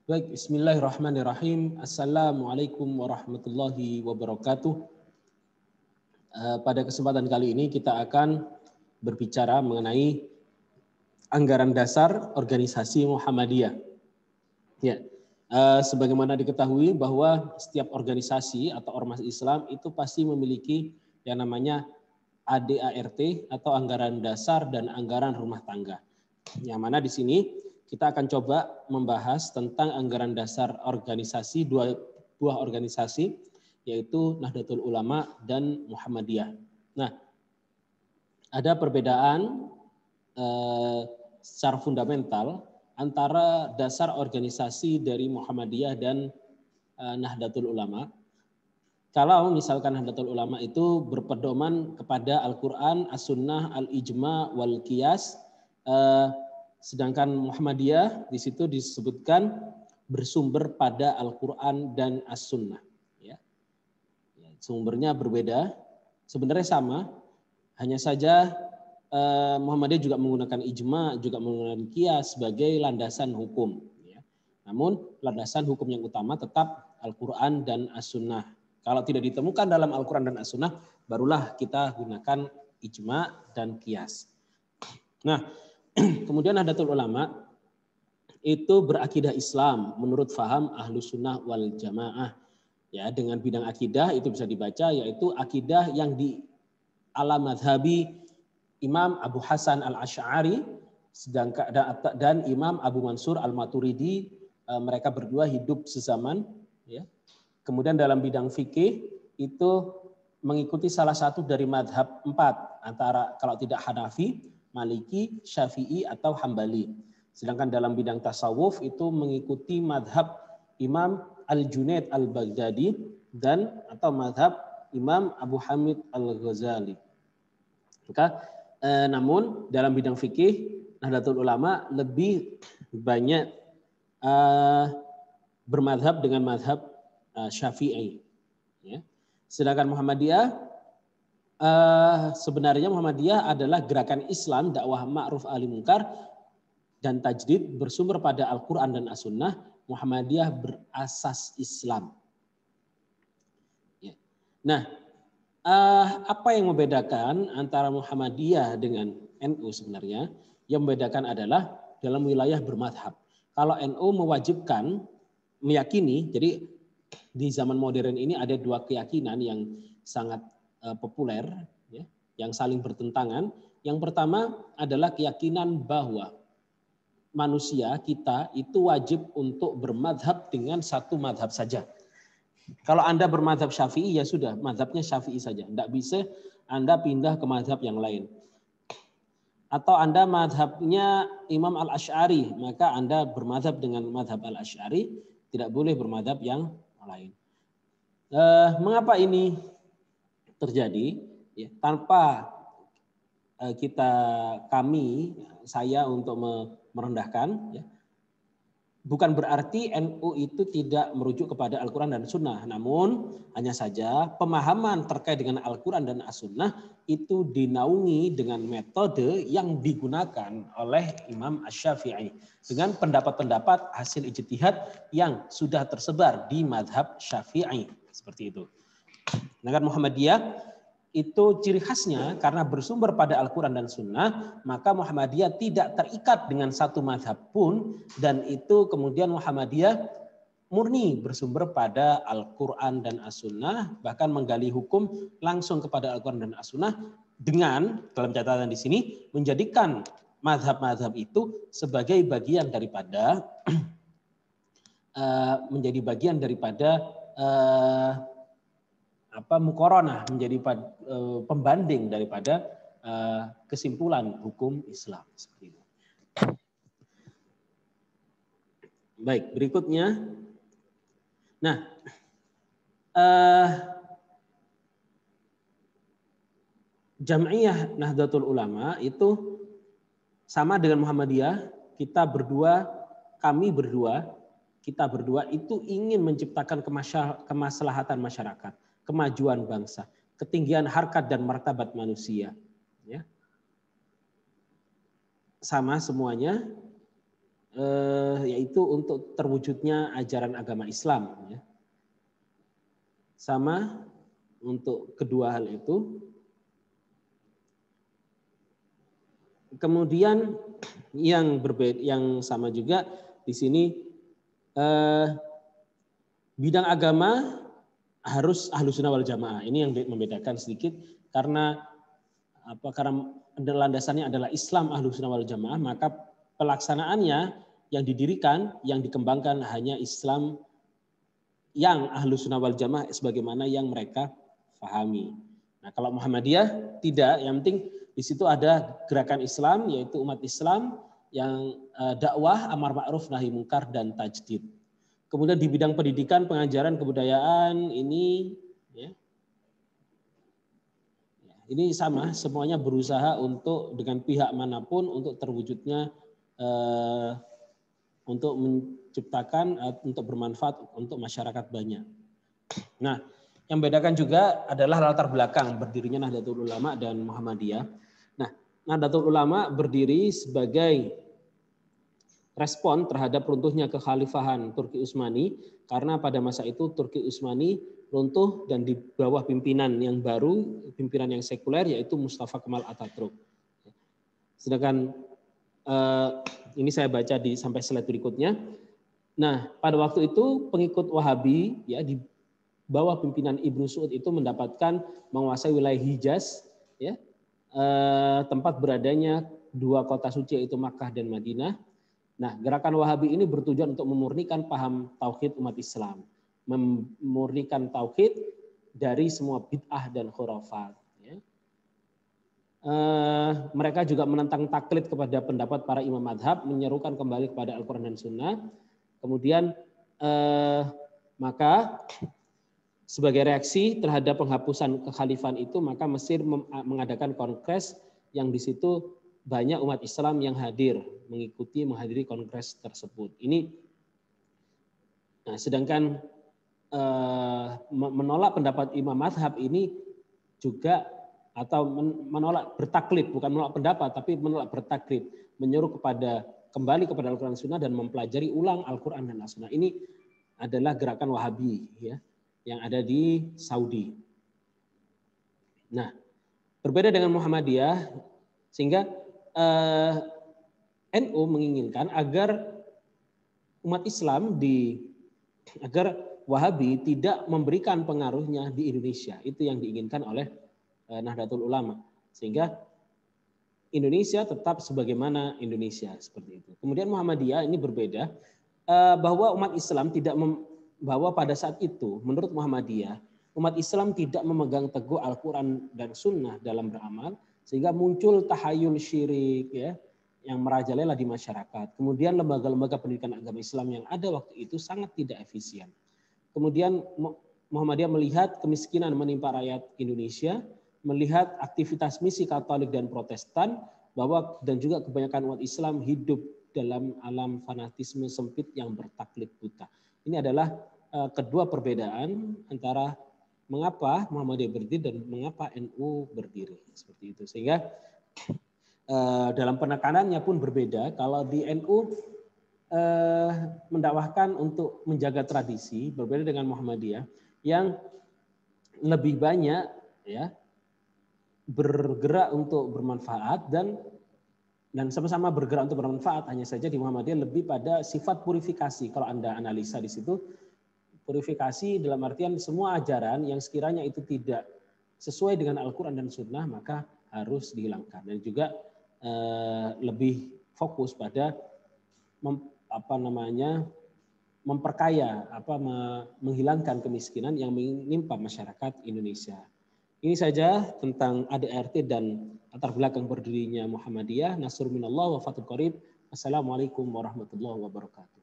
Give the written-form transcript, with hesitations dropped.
Baik, bismillahirrahmanirrahim. Assalamualaikum warahmatullahi wabarakatuh. Pada kesempatan kali ini kita akan berbicara mengenai anggaran dasar organisasi Muhammadiyah. Ya, sebagaimana diketahui bahwa setiap organisasi atau ormas Islam itu pasti memiliki yang namanya ADART atau anggaran dasar dan anggaran rumah tangga. Yang mana di sini kita akan coba membahas tentang anggaran dasar organisasi, dua buah organisasi, yaitu Nahdlatul Ulama dan Muhammadiyah. Nah, ada perbedaan secara fundamental antara dasar organisasi dari Muhammadiyah dan Nahdlatul Ulama. Kalau misalkan Nahdlatul Ulama itu berpedoman kepada Al-Quran, As-Sunnah, Al-Ijma, Wal-Qiyas, sedangkan Muhammadiyah di situ disebutkan bersumber pada Al-Quran dan As-Sunnah. Ya. Sumbernya berbeda, sebenarnya sama, hanya saja Muhammadiyah juga menggunakan ijma, juga menggunakan qiyas sebagai landasan hukum. Ya. Namun landasan hukum yang utama tetap Al-Quran dan As-Sunnah. Kalau tidak ditemukan dalam Al-Quran dan As-Sunnah, barulah kita gunakan ijma dan qiyas. Nah, kemudian Nahdlatul Ulama itu berakidah Islam menurut faham Ahlus Sunnah wal Jamaah. Ya, dengan bidang akidah itu bisa dibaca yaitu akidah yang di ala madhabi Imam Abu Hasan al-Asy'ari dan Imam Abu Mansur al-Maturidi, mereka berdua hidup sezaman. Ya. Kemudian dalam bidang fikih itu mengikuti salah satu dari madhab 4, antara kalau tidak Hanafi, Maliki, Syafi'i atau Hambali. Sedangkan dalam bidang tasawuf itu mengikuti madhab Imam Al-Junaid Al-Baghdadi dan atau madhab Imam Abu Hamid Al-Ghazali. Maka namun dalam bidang fikih Nahdlatul Ulama lebih banyak bermadhab dengan madhab Syafi'i. Ya. Sedangkan Muhammadiyah sebenarnya Muhammadiyah adalah gerakan Islam dakwah ma'ruf ahi munkar dan tajdid bersumber pada Al-Quran dan As-Sunnah. Muhammadiyah berasas Islam. Ya. Nah, apa yang membedakan antara Muhammadiyah dengan NU sebenarnya? Yang membedakan adalah dalam wilayah bermadhab. Kalau NU meyakini, jadi di zaman modern ini ada dua keyakinan yang sangat populer, ya, yang saling bertentangan. Yang pertama adalah keyakinan bahwa manusia kita itu wajib untuk bermadhab dengan satu madhab saja. Kalau Anda bermadhab Syafi'i, ya sudah, madhabnya Syafi'i saja. Tidak bisa Anda pindah ke madhab yang lain. Atau Anda madhabnya Imam Al-Asy'ari, maka Anda bermadhab dengan madhab Al-Asy'ari, tidak boleh bermadhab yang lain. Mengapa ini terjadi? Ya, tanpa saya untuk merendahkan, ya, bukan berarti NU itu tidak merujuk kepada Al-Quran dan Sunnah. Namun hanya saja pemahaman terkait dengan Al-Quran dan As-Sunnah itu dinaungi dengan metode yang digunakan oleh Imam Asy-Syafi'i. Dengan pendapat-pendapat hasil ijtihad yang sudah tersebar di madhab Syafi'i. Seperti itu. Sedangkan Muhammadiyah itu ciri khasnya karena bersumber pada Al-Quran dan Sunnah, maka Muhammadiyah tidak terikat dengan satu madhab pun, dan itu kemudian Muhammadiyah murni bersumber pada Al-Quran dan As-Sunnah, bahkan menggali hukum langsung kepada Al-Quran dan As-Sunnah dengan, dalam catatan di sini, menjadikan madhab-madhab itu sebagai bagian daripada muqaranah, menjadi pembanding daripada kesimpulan hukum Islam. Seperti itu. Baik, berikutnya. Nah, Jam'iyah Nahdlatul Ulama itu sama dengan Muhammadiyah. Kita berdua itu ingin menciptakan kemaslahatan masyarakat, kemajuan bangsa, ketinggian harkat dan martabat manusia. Ya. Sama semuanya. yaitu untuk terwujudnya ajaran agama Islam. Ya. Sama untuk kedua hal itu. Kemudian yang berbeda, yang sama juga di sini bidang agama harus Ahlus Sunnah wal Jamaah. Ini yang membedakan sedikit karena karena landasannya adalah Islam Ahlus Sunnah wal Jamaah, maka pelaksanaannya yang didirikan, yang dikembangkan hanya Islam yang Ahlus Sunnah wal Jamaah sebagaimana yang mereka pahami. Nah, kalau Muhammadiyah tidak, yang penting di situ ada gerakan Islam, yaitu umat Islam yang dakwah, amar ma'ruf, nahi mungkar, dan tajdid. Kemudian di bidang pendidikan, pengajaran, kebudayaan, ini ini sama, semuanya berusaha untuk dengan pihak manapun untuk terwujudnya, untuk menciptakan, untuk bermanfaat untuk masyarakat banyak. Nah, yang membedakan juga adalah latar belakang berdirinya Nahdlatul Ulama dan Muhammadiyah. Nah, Nahdlatul Ulama berdiri sebagai respon terhadap runtuhnya kekhalifahan Turki Utsmani, karena pada masa itu Turki Utsmani runtuh dan di bawah pimpinan yang baru, pimpinan yang sekuler, yaitu Mustafa Kemal Atatürk. Sedangkan ini saya baca sampai slide berikutnya. Nah, pada waktu itu pengikut Wahabi ya di bawah pimpinan Ibnu Saud itu mendapatkan menguasai wilayah Hijaz, ya, tempat beradanya dua kota suci yaitu Makkah dan Madinah. Nah, gerakan Wahabi ini bertujuan untuk memurnikan paham tauhid umat Islam, memurnikan tauhid dari semua bid'ah dan khurafat. Ya. Mereka juga menentang taklid kepada pendapat para imam madhab, menyerukan kembali kepada Al-Quran dan Sunnah. Kemudian maka sebagai reaksi terhadap penghapusan kekhalifahan itu, maka Mesir mengadakan kongres yang di situ banyak umat Islam yang menghadiri kongres tersebut. Ini, nah, sedangkan menolak pendapat imam madhab ini juga, atau menolak bertaklid, bukan menolak pendapat, tapi menolak bertaklid, menyuruh kembali kepada Al-Quran dan Sunnah dan mempelajari ulang Al-Quran dan As-Sunnah. Ini adalah gerakan Wahabi, ya, yang ada di Saudi. Nah, berbeda dengan Muhammadiyah, sehingga NU menginginkan agar umat Islam agar Wahabi tidak memberikan pengaruhnya di Indonesia. Itu yang diinginkan oleh Nahdlatul Ulama, sehingga Indonesia tetap sebagaimana Indonesia, seperti itu. Kemudian Muhammadiyah ini berbeda, bahwa umat Islam bahwa pada saat itu menurut Muhammadiyah umat Islam tidak memegang teguh Al-Quran dan Sunnah dalam beramal, sehingga muncul tahayul syirik, ya, yang merajalela di masyarakat. Kemudian lembaga-lembaga pendidikan agama Islam yang ada waktu itu sangat tidak efisien. Kemudian Muhammadiyah melihat kemiskinan menimpa rakyat Indonesia, melihat aktivitas misi Katolik dan Protestan, dan juga kebanyakan umat Islam hidup dalam alam fanatisme sempit yang bertaklid buta. Ini adalah kedua perbedaan antara mengapa Muhammadiyah berdiri dan mengapa NU berdiri, seperti itu. Sehingga dalam penekanannya pun berbeda. Kalau di NU mendakwahkan untuk menjaga tradisi, berbeda dengan Muhammadiyah yang lebih banyak, ya, bergerak untuk bermanfaat dan sama-sama bergerak untuk bermanfaat. Hanya saja di Muhammadiyah lebih pada sifat purifikasi. Kalau Anda analisa di situ, purifikasi dalam artian semua ajaran yang sekiranya itu tidak sesuai dengan Al-Quran dan Sunnah maka harus dihilangkan. Dan juga lebih fokus pada memperkaya, menghilangkan kemiskinan yang menimpa masyarakat Indonesia. Ini saja tentang ADART dan latar belakang berdirinya Muhammadiyah. Nasrun minallah wa fathul qarib. Assalamualaikum warahmatullahi wabarakatuh.